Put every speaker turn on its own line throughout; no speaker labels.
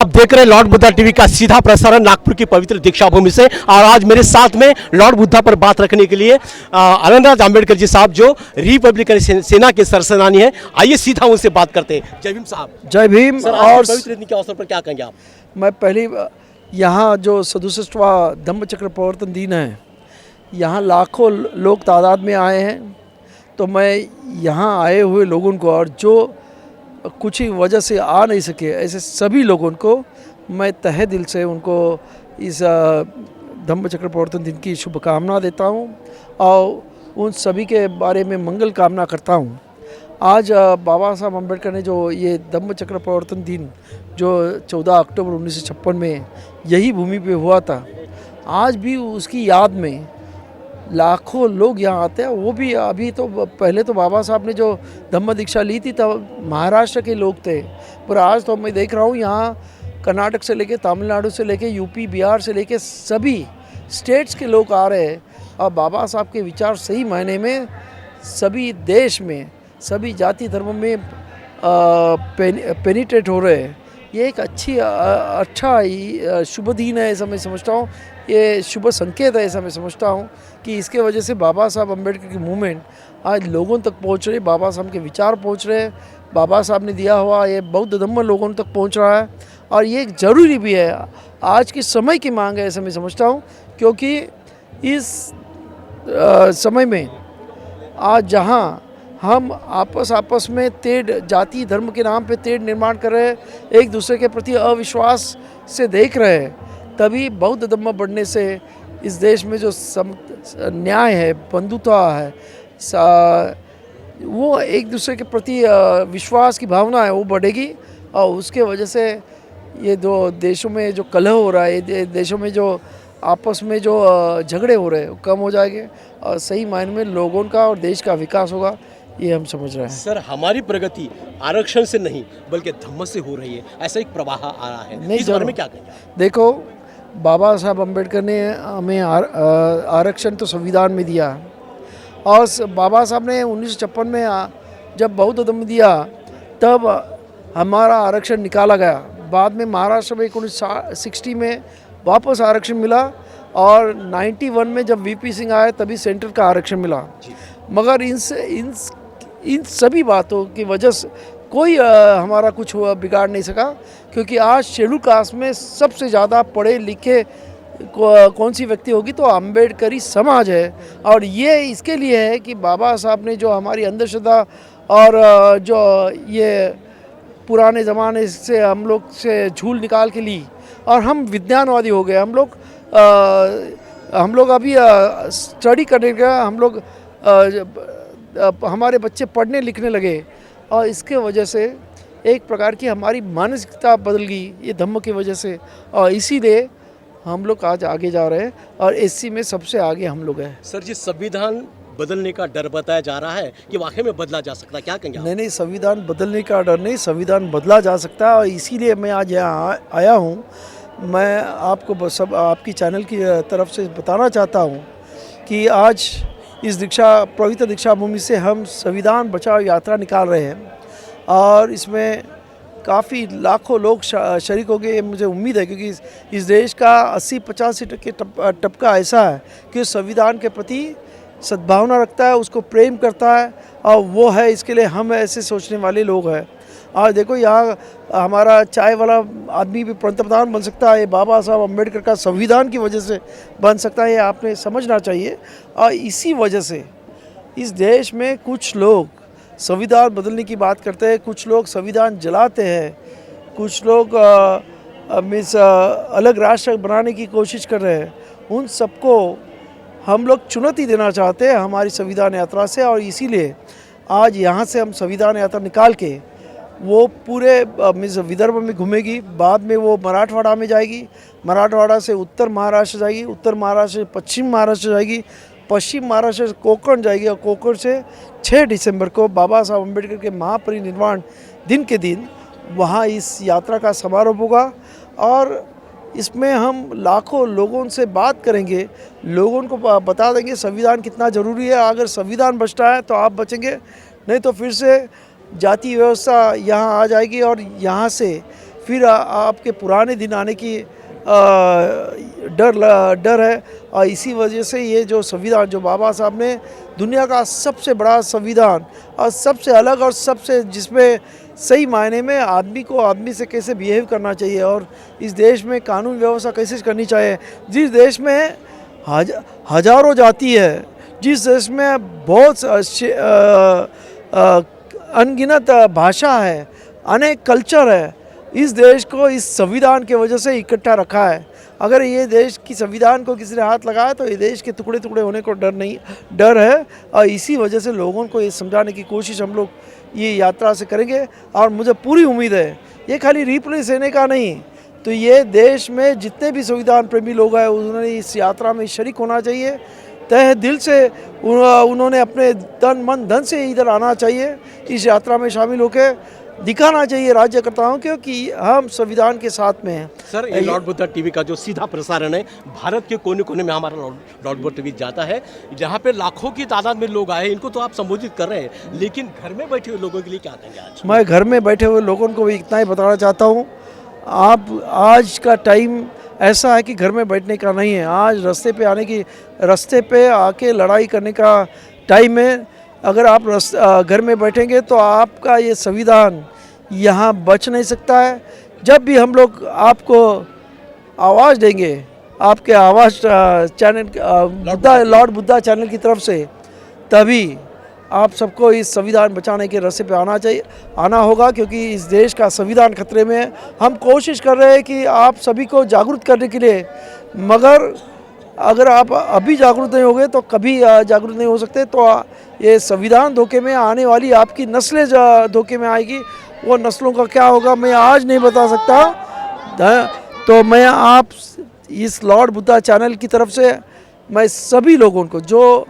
आप देख रहे हैं लॉर्ड बुद्धा टीवी का सीधा प्रसारण नागपुर की पवित्र दीक्षा भूमि से। और आज मेरे साथ में लॉर्ड बुद्धा पर बात रखने के लिए आनंदराज आंबेडकर जी साहब, जो रिपब्लिकन सेना के सरसेनानी हैं। आइए सीधा उनसे बात करते हैं। जय भीम साहब।
जय भीम।
और पवित्र दिन के अवसर पर क्या कहेंगे आप?
मैं पहले यहाँ जो 67वां धम्मचक्र प्रवर्तन दिन है, यहाँ लाखों लोग तादाद में आए हैं। तो मैं यहाँ आए हुए लोगों को और जो कुछ ही वजह से आ नहीं सके, ऐसे सभी लोगों को मैं तहे दिल से उनको इस धम्मचक्र प्रवर्तन दिन की शुभकामना देता हूँ और उन सभी के बारे में मंगल कामना करता हूँ। आज बाबा साहब अम्बेडकर ने जो ये धम्मचक्र प्रवर्तन दिन जो 14 अक्टूबर 1956 में यही भूमि पे हुआ था, आज भी उसकी याद में लाखों लोग यहाँ आते हैं। वो भी अभी तो पहले तो बाबा साहब ने जो धम्म दीक्षा ली थी तब महाराष्ट्र के लोग थे, पर आज तो मैं देख रहा हूँ यहाँ कर्नाटक से लेके तमिलनाडु से लेके यूपी बिहार से लेके सभी स्टेट्स के लोग आ रहे हैं। और बाबा साहब के विचार सही मायने में सभी देश में सभी जाति धर्म में पेनिट्रेट हो रहे हैं। ये एक अच्छा शुभ दिन है, ऐसा मैं समझता हूँ। ये शुभ संकेत है, ऐसा मैं समझता हूँ कि इसके वजह से बाबा साहब अम्बेडकर की मूवमेंट आज लोगों तक पहुँच रही, बाबा साहब के विचार पहुँच रहे हैं, बाबा साहब ने दिया हुआ ये बौद्ध धम्म लोगों तक पहुँच रहा है। और ये ज़रूरी भी है, आज के समय की मांग है, ऐसा मैं समझता हूँ। क्योंकि इस समय में आज जहाँ हम आपस में तेढ़ जाति धर्म के नाम पे तेढ़ निर्माण कर रहे हैं, एक दूसरे के प्रति अविश्वास से देख रहे हैं, तभी बौद्ध धम्म बढ़ने से इस देश में जो न्याय है, बंधुता है, वो एक दूसरे के प्रति विश्वास की भावना है, वो बढ़ेगी। और उसके वजह से ये दो देशों में जो कलह हो रहा है, ये देशों में जो आपस में जो झगड़े हो रहे हैं, वो कम हो जाएंगे और सही मायने में लोगों का और देश का विकास होगा, ये हम समझ रहे हैं।
सर, हमारी प्रगति आरक्षण से नहीं बल्कि धम्म से हो रही है, ऐसा एक प्रवाह आ रहा है। इस बारे में क्या कहेंगे?
देखो, बाबा साहब अम्बेडकर ने हमें आरक्षण तो संविधान में दिया, और बाबा साहब ने 1956 में जब बौद्ध धम्म दिया तब हमारा आरक्षण निकाला गया। बाद में महाराष्ट्र में 1960 में वापस आरक्षण मिला, और 91 में जब वीपी सिंह आए तभी सेंटर का आरक्षण मिला। मगर इन सभी बातों की वजह से कोई हमारा कुछ बिगाड़ नहीं सका, क्योंकि आज शेड्यूल कास्ट में सबसे ज़्यादा पढ़े लिखे कौन सी व्यक्ति होगी तो अम्बेडकरी समाज है। और ये इसके लिए है कि बाबा साहब ने जो हमारी अंधश्रद्धा और जो ये पुराने ज़माने से हम लोग से झूल निकाल के ली, और हम विज्ञानवादी हो गए। हम लोग अभी स्टडी करने गए, हम लोग हमारे बच्चे पढ़ने लिखने लगे, और इसके वजह से एक प्रकार की हमारी मानसिकता बदल गई ये धम्म की वजह से। और इसीलिए हम लोग आज आगे जा रहे हैं, और एससी में सबसे आगे हम लोग हैं।
सर जी, संविधान बदलने का डर बताया जा रहा है कि वाकई में बदला जा सकता है, क्या कहेंगे?
नहीं, संविधान बदलने का डर नहीं, संविधान बदला जा सकता है। और इसीलिए मैं आज यहाँ आया हूँ। मैं आपको सब आपकी चैनल की तरफ से बताना चाहता हूँ कि आज इस पवित्र दीक्षा भूमि से हम संविधान बचाओ यात्रा निकाल रहे हैं, और इसमें काफ़ी लाखों लोग शरीक हो गए, मुझे उम्मीद है। क्योंकि इस देश का 80-85% टपका ऐसा है कि संविधान के प्रति सद्भावना रखता है, उसको प्रेम करता है, और वो है, इसके लिए हम ऐसे सोचने वाले लोग हैं। और देखो, यहाँ हमारा चाय वाला आदमी भी पंतप्रधान बन सकता है, बाबा साहब अम्बेडकर का संविधान की वजह से बन सकता है, ये आपने समझना चाहिए। और इसी वजह से इस देश में कुछ लोग संविधान बदलने की बात करते हैं, कुछ लोग संविधान जलाते हैं, कुछ लोग अलग राष्ट्र बनाने की कोशिश कर रहे हैं। उन सबको हम लोग चुनौती देना चाहते हैं हमारी संविधान यात्रा से, और इसीलिए आज यहाँ से हम संविधान यात्रा निकाल के वो पूरे विदर्भ में घूमेगी, बाद में वो मराठवाड़ा में जाएगी, मराठवाड़ा से उत्तर महाराष्ट्र जाएगी, उत्तर महाराष्ट्र से पश्चिम महाराष्ट्र जाएगी, पश्चिम महाराष्ट्र से कोंकण जाएगी, और कोंकण से 6 दिसंबर को बाबा साहब अम्बेडकर के महापरिनिर्वाण दिन के दिन वहाँ इस यात्रा का समारोह होगा। और इसमें हम लाखों लोगों से बात करेंगे, लोगों को बता देंगे संविधान कितना ज़रूरी है। अगर संविधान बचता है तो आप बचेंगे, नहीं तो फिर से जाति व्यवस्था यहाँ आ जाएगी, और यहाँ से फिर आपके पुराने दिन आने की डर है। और इसी वजह से ये जो संविधान जो बाबा साहब ने दुनिया का सबसे बड़ा संविधान और सबसे अलग और सबसे जिसमें सही मायने में आदमी को आदमी से कैसे बिहेव करना चाहिए और इस देश में कानून व्यवस्था कैसे करनी चाहिए, जिस देश में हजारों जाति है, जिस देश में बहुत अनगिनत भाषा है, अनेक कल्चर है, इस देश को इस संविधान के वजह से इकट्ठा रखा है। अगर ये देश की संविधान को किसी ने हाथ लगाया तो ये देश के टुकड़े टुकड़े होने को डर है। और इसी वजह से लोगों को ये समझाने की कोशिश हम लोग ये यात्रा से करेंगे। और मुझे पूरी उम्मीद है ये खाली रिप्लेस लेने का नहीं, तो ये देश में जितने भी संविधान प्रेमी लोग हैं उन्होंने इस यात्रा में शरीक होना चाहिए। तहे दिल से उन्होंने अपने तन मन धन से इधर आना चाहिए, इस यात्रा में शामिल होकर दिखाना चाहिए राज्यकर्ताओं को कि हम संविधान के साथ में हैं।
सर, ये लॉर्ड बुद्धा टीवी का जो सीधा प्रसारण है भारत के कोने कोने में हमारा लॉर्ड बुद्धा टीवी जाता है, जहाँ पे लाखों की तादाद में लोग आए, इनको तो आप संबोधित कर रहे हैं, लेकिन घर में बैठे हुए लोगों के लिए क्या कहेंगे आज? मैं
घर में बैठे हुए लोगों को भी इतना ही बताना चाहता हूँ, आप आज का टाइम ऐसा है कि घर में बैठने का नहीं है। आज रास्ते पे आके लड़ाई करने का टाइम है। अगर आप घर में बैठेंगे तो आपका ये संविधान यहाँ बच नहीं सकता है। जब भी हम लोग आपको आवाज़ देंगे, आपके आवाज़ चैनल लॉर्ड बुद्धा चैनल की तरफ से, तभी आप सबको इस संविधान बचाने के रास्ते पे आना होगा, क्योंकि इस देश का संविधान खतरे में है। हम कोशिश कर रहे हैं कि आप सभी को जागरूक करने के लिए, मगर अगर आप अभी जागरूक नहीं होंगे तो कभी जागरूक नहीं हो सकते। तो ये संविधान धोखे में आने वाली आपकी नस्लें धोखे में आएगी। वो नस्लों का क्या होगा मैं आज नहीं बता सकता। तो मैं आप इस लॉर्ड बुद्धा चैनल की तरफ से मैं सभी लोगों को जो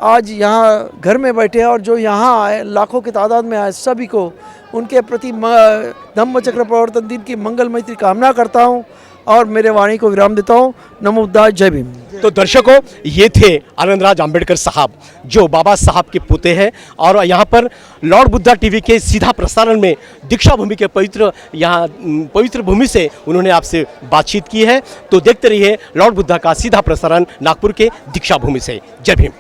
आज यहाँ घर में बैठे हैं और जो यहाँ आए लाखों की तादाद में आए, सभी को उनके प्रति धम्म चक्र प्रवर्तन दिन की मंगलमयी कामना करता हूँ और मेरे वाणी को विराम देता हूँ। नमो बुद्धाय, जय भीम।
तो दर्शकों, ये थे आनंदराज अंबेडकर साहब जो बाबा साहब के पोते हैं, और यहाँ पर लॉर्ड बुद्धा टीवी के सीधा प्रसारण में दीक्षा भूमि के पवित्र भूमि से उन्होंने आपसे बातचीत की है। तो देखते रहिए लॉर्ड बुद्धा का सीधा प्रसारण नागपुर के दीक्षा भूमि से। जय भीम।